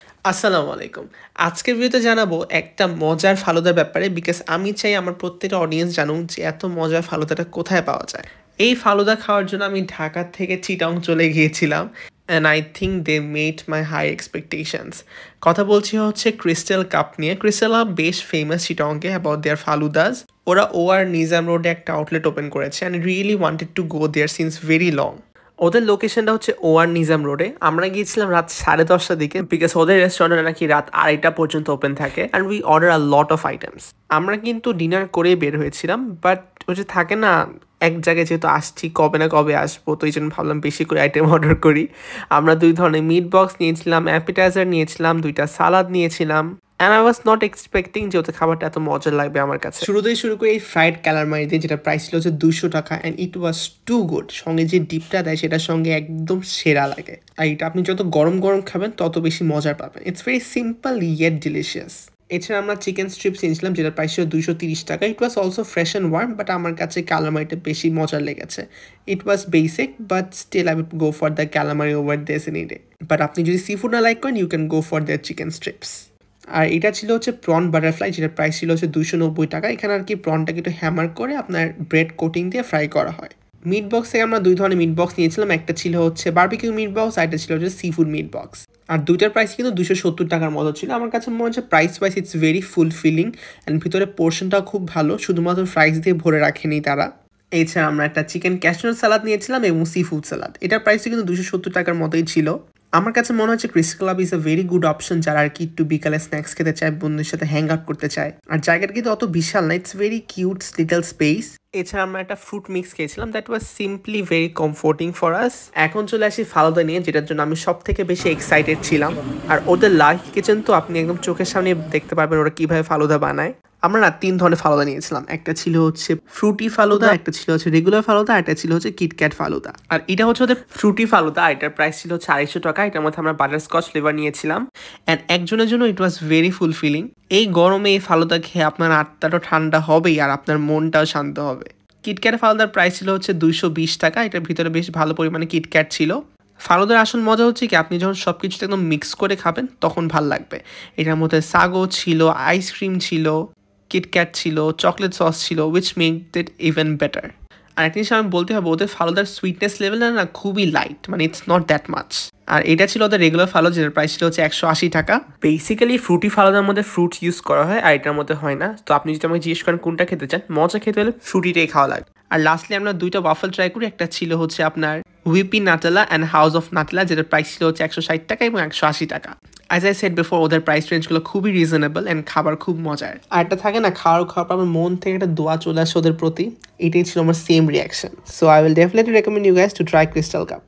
আসসালামু আলাইকুম। আজকের ভিডিওতে জানাবো একটা মজার ফালুদার ব্যাপারে বিকজ আমি চাই আমার প্রত্যেকটা অডিয়েন্স জানুক যে এত মজার ফালুদাটা কোথায় পাওয়া যায়। এই ফালুদা খাওয়ার জন্য আমি ঢাকা থেকে চিটাং চলে গিয়েছিলাম and I think they made my high expectations. কথা বলছি হচ্ছে ক্রিস্টাল কাপ নিয়ে। ক্রিস্টাল কাপ বেশ ফেমাস চিটাংকে অ্যাবাউট দেয়ার ফালুদাস। ওরা ওআর নিজাম রোডে একটা আউটলেট ওপেন করেছে and really wanted to go there since very long. ওদের লোকেশনটা হচ্ছে ওআর নিজাম রোডে। আমরা গিয়েছিলাম রাত 10:30টার দিকে বিকজ ওদের রেস্টুরেন্টে নাকি রাত 2:30 পর্যন্ত ওপেন থাকে and we order a lot of items. আমরা কিন্তু ডিনার করে বের হয়েছিলাম বাট ওই যে থাকে না এক জায়গায় যেহেতু আসছি কবে না কবে আসবো, তো এই জন্য ভাবলাম বেশি করে আইটেম অর্ডার করি। আমরা 2 ধরনের মিট বক্স নিয়েছিলাম, অ্যাপিটাইজার নিয়েছিলাম, 2টা সালাদ নিয়েছিলাম and I was not expecting যে ওদের খাবারটা এত মজার লাগবে আমার কাছে। শুরুতেই শুরু করে এই ফ্রাইড ক্যালামারি দিয়ে, যেটা প্রাইস ছিল হচ্ছে 200 টাকা and it was too good. সঙ্গে যে ডিপটা দেয় সেটার সঙ্গে একদম সেরা লাগে। আর এটা আপনি যত গরম গরম খাবেন তত বেশি মজার পাবেন। It's very simple yet delicious. এছাড়া আমরা চিকেন স্ট্রিপস নিয়েছিলাম যেটার প্রাইস ছিল 230 টাকা। It was also fresh and warm, but আমার কাছে ক্যালামারিটা বেশি মজার লেগেছে। It was basic but still I would go for the calamari over this any day. But আপনি যদি সি ফুড না লাইক করেন you can go for the chicken strips. আর এটা ছিল হচ্ছে প্রন বাটারফ্লাই, যেটার প্রাইস ছিল হচ্ছে 290 টাকা। এখানে আর কি প্রনটাকে একটু হ্যামার করে আপনার ব্রেড কোটিং দিয়ে ফ্রাই করা হয়। মিট বক্স থেকে আমরা 2 ধরনের মিট বক্স নিয়েছিলাম। একটা ছিল হচ্ছে বারবিকিউ মিট বক্স, আর একটা ছিল হচ্ছে সি ফুড মিট বক্স। আর দুইটার প্রাইস কিন্তু 270 টাকার মতো ছিল। আমার কাছে মনে হচ্ছে price wise it's very fulfilling and ভিতরে পোর্শনটাও খুব ভালো, শুধুমাত্র ফ্রাইস দিয়ে ভরে রাখেনি তারা। এছাড়া আমরা একটা চিকেন ক্যাশনাট সালাদ নিয়েছিলাম এবং সি ফুড সালাদ। এটার প্রাইসও কিন্তু 270 টাকার মতোই ছিল। আমার কাছে মনে হচ্ছে crystal club is a very good option যারা আর কি একটু বিকালে স্ন্যাক্স খেতে চায়, বন্ধুদের সাথে হ্যাং আউট করতে চায়। আর জায়গাটা কিন্তু অত বিশাল না, it's very cute little space. এছাড়া আমরা একটা ফ্রুট মিক্স খেয়েছিলাম, that was simply very comforting for us. এখন চলে আসি ফালুদা নিয়ে, যেটার জন্য আমি সব থেকে বেশি এক্সাইটেড ছিলাম। আর ওদের লাইভ কিচেন তো আপনি একদম চোখের সামনে দেখতে পারবেন ওরা কিভাবে ফালুদা বানায়। আমরা না 3 ধরনের ফালুদা নিয়েছিলাম। একটা ছিল হচ্ছে ফ্রুটি ফালুদা, একটা ছিল হচ্ছে রেগুলার ফালুদা, একটা ছিল হচ্ছে কিটক্যাট ফালুদা। আর এটা হচ্ছে ওদের ফ্রুটি ফালুদা। এটার প্রাইস ছিল হচ্ছে 250 টাকা। এটার মধ্যে আমরা বাটারস্কচ ফ্লেভার নিয়েছিলাম অ্যান্ড একজনের জন্য ইট ওয়াজ ভেরি ফুলফিলিং। এই গরমে এই ফালুদা খেয়ে আপনার আত্মাটাও ঠান্ডা হবেই আর আপনার মনটাও শান্ত হবে। কিটক্যাট ফালুদার প্রাইস ছিল হচ্ছে 220 টাকা। এটার ভিতরে বেশ ভালো পরিমাণে কিটক্যাট ছিল। ফালুদার আসল মজা হচ্ছে কি আপনি যখন সব কিছুতে একদম মিক্স করে খাবেন তখন ভাল লাগবে। এটার মধ্যে সাগো ছিল, আইসক্রিম ছিল, কিটক্যাট ছিল, চকলেট সস ছিল, which made it even better. আর একটা জিনিস আমি বলতে হবে, ওদের ফালুদার সুইটনেস লেভেলটা না খুবই লাইট, মানে ইটস নট দ্যাট মাচ। আর এটা ছিল ওদের রেগুলার ফালুদা, যেটার প্রাইস ছিল হচ্ছে 180 টাকা। বেসিক্যালি ফ্রুটি ফালুদার মধ্যে ফ্রুটস ইউজ করা হয় আর এটার মধ্যে হয় না। তো আপনি যদি আমাকে জিজ্ঞেস করেন কোনটা খেতে চান, মজা খেতে হলে ফ্রুটিটাই খাওয়া লাগে। আর লাস্টলি আমরা 2টা ওয়াফল ট্রাই করি। একটা ছিল হচ্ছে আপনার হুইপি নাটেলা অ্যান্ড হাউস অফ নাটেলা, যেটার প্রাইস ছিল হচ্ছে 160 টাকা এবং 180 টাকা। অ্যাজ আই সেড বিফোর, ওদের প্রাইস রেঞ্জগুলো খুবই রিজনেবল অ্যান্ড খাবার খুব মজার। আর একটা থাকে না খাওয়ার পর আমার মন থেকে একটা দোয়া চলে আসে ওদের প্রতি, এটাই ছিল আমার same reaction. So I will definitely recommend you guys to try Crystal cup.